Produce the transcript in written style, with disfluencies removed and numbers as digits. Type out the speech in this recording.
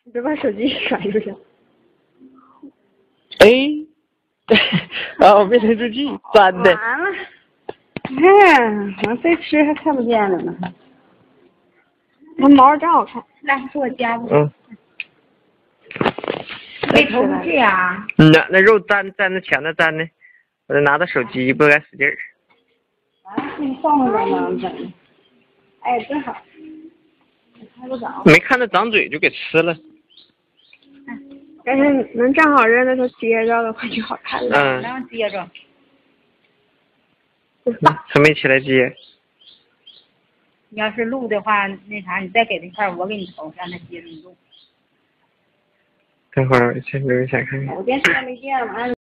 你别把手机甩出去。哎，啊，我变成只鸡，钻的。完了，看，我非吃还看不见了呢。那毛真好看，来给我夹吧。嗯。没头不去啊？那肉粘着墙那粘的，我得拿着手机不敢使劲儿。啊，你放着呢，整。哎，真好。看不着。没看着长嘴就给吃了。但是能正好扔那头接着的话就好看了。嗯。能接着。还没起来接。你要是录的话，那啥，你再给那块我给你投，让他接着录。等会儿先留一下看看。我电视没电了，完了。